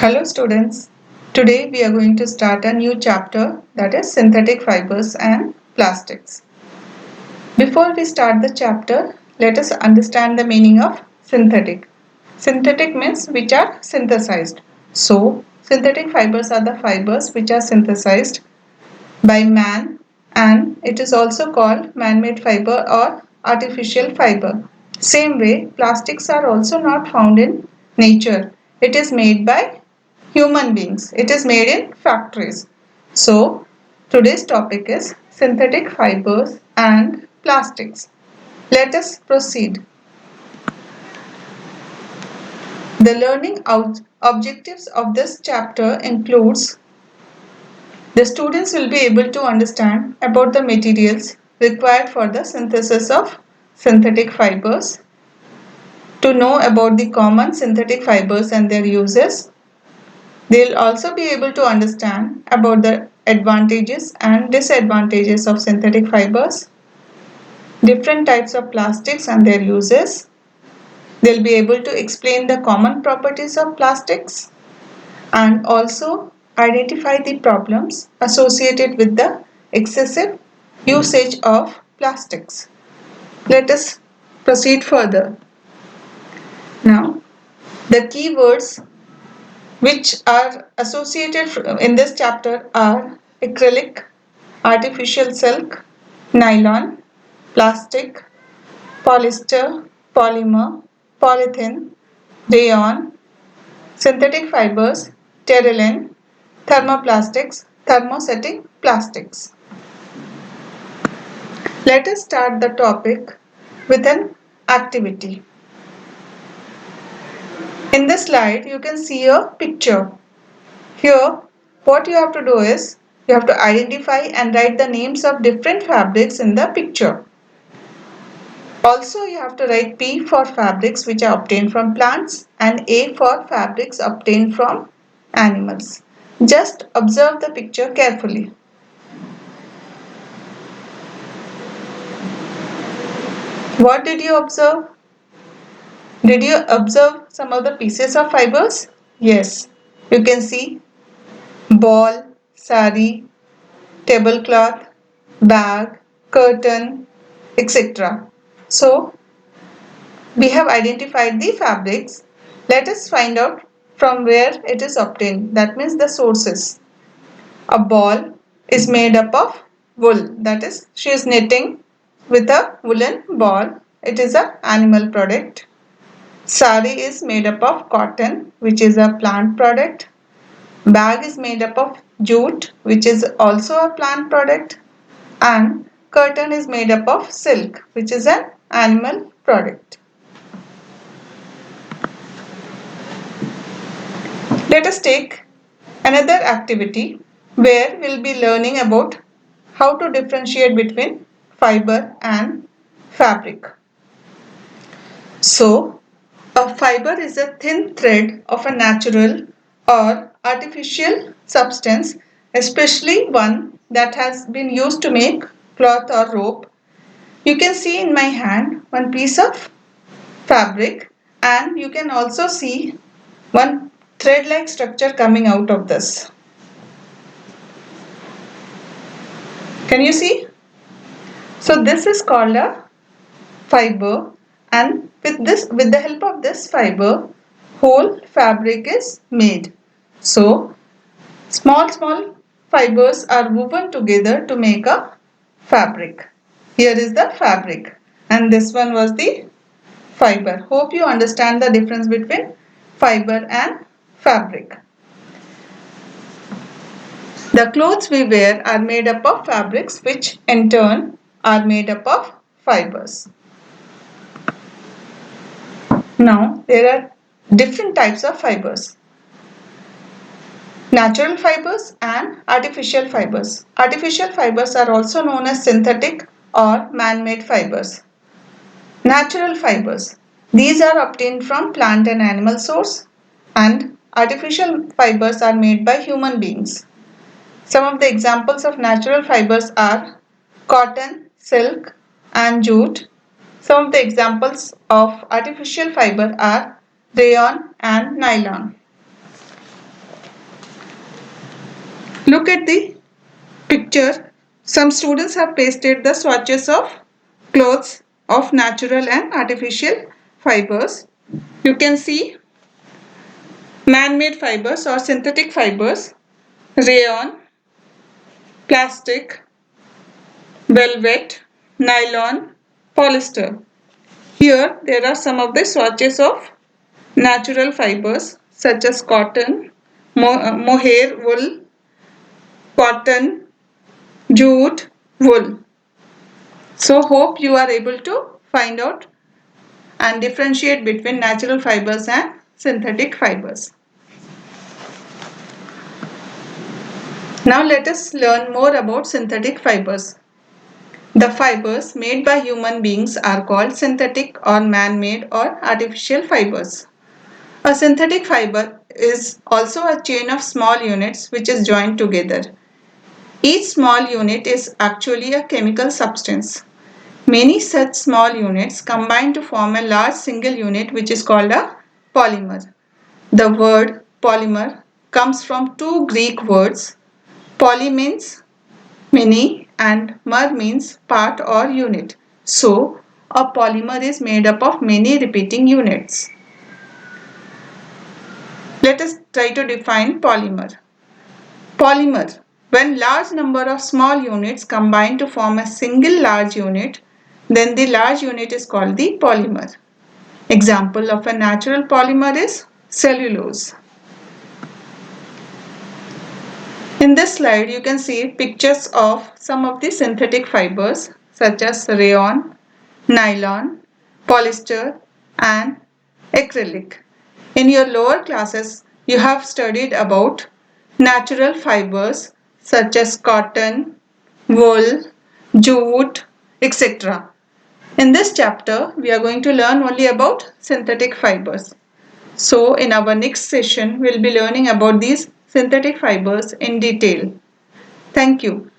Hello students. Today we are going to start a new chapter, that is synthetic fibers and plastics. Before we start the chapter, let us understand the meaning of synthetic. Synthetic means which are synthesized. So, synthetic fibers are the fibers which are synthesized by man, and it is also called man-made fiber or artificial fiber. Same way, plastics are also not found in nature. It is made by human beings. It is made in factories. So, today's topic is synthetic fibers and plastics. Let us proceed. The learning objectives of this chapter includes the students will be able to understand about the materials required for the synthesis of synthetic fibers, to know about the common synthetic fibers and their uses. They'll also be able to understand about the advantages and disadvantages of synthetic fibers, different types of plastics and their uses. They'll be able to explain the common properties of plastics and also identify the problems associated with the excessive usage of plastics. Let us proceed further. Now, the keywords which are associated in this chapter are acrylic, artificial silk, nylon, plastic, polyester, polymer, polythene, rayon, synthetic fibers, terylene, thermoplastics, thermosetting plastics. Let us start the topic with an activity. In this slide, you can see a picture. Here, what you have to do is, you have to identify and write the names of different fabrics in the picture. Also, you have to write P for fabrics which are obtained from plants and A for fabrics obtained from animals. Just observe the picture carefully. What did you observe? Did you observe some of the pieces of fibers? Yes. You can see ball, sari, tablecloth, bag, curtain, etc. So, we have identified the fabrics. Let us find out from where it is obtained. That means the sources. A ball is made up of wool. That is, she is knitting with a woolen ball. It is an animal product. Sari is made up of cotton, which is a plant product. Bag is made up of jute, which is also a plant product. And curtain is made up of silk, which is an animal product. Let us take another activity where we'll be learning about how to differentiate between fiber and fabric. So, a fiber is a thin thread of a natural or artificial substance, especially one that has been used to make cloth or rope. You can see in my hand one piece of fabric, and you can also see one thread-like structure coming out of this. Can you see? So this is called a fiber, and with the help of this fiber, whole fabric is made. So small fibers are woven together to make a fabric. Here is the fabric, and this one was the fiber. Hope you understand the difference between fiber and fabric. The clothes we wear are made up of fabrics, which in turn are made up of fibers. Now, there are different types of fibers. Natural fibers and artificial fibers. Artificial fibers are also known as synthetic or man-made fibers. Natural fibers. These are obtained from plant and animal source, and artificial fibers are made by human beings. Some of the examples of natural fibers are cotton, silk, and jute. Some of the examples of artificial fiber are rayon and nylon. Look at the picture. Some students have pasted the swatches of clothes of natural and artificial fibers. You can see man-made fibers or synthetic fibers, rayon, plastic, velvet, nylon, polyester. Here there are some of the swatches of natural fibers such as cotton, mohair wool, cotton, jute, wool. So hope you are able to find out and differentiate between natural fibers and synthetic fibers. Now let us learn more about synthetic fibers. The fibers made by human beings are called synthetic or man-made or artificial fibers. A synthetic fiber is also a chain of small units which is joined together. Each small unit is actually a chemical substance. Many such small units combine to form a large single unit which is called a polymer. The word polymer comes from two Greek words. Poly means many and mer means part or unit. So, a polymer is made up of many repeating units. Let us try to define polymer. Polymer. When large number of small units combine to form a single large unit, then the large unit is called the polymer. Example of a natural polymer is cellulose. In this slide, you can see pictures of some of the synthetic fibers such as rayon, nylon, polyester and acrylic. In your lower classes, you have studied about natural fibers such as cotton, wool, jute, etc. In this chapter, we are going to learn only about synthetic fibers. So, in our next session, we'll be learning about these synthetic fibers in detail. Thank you.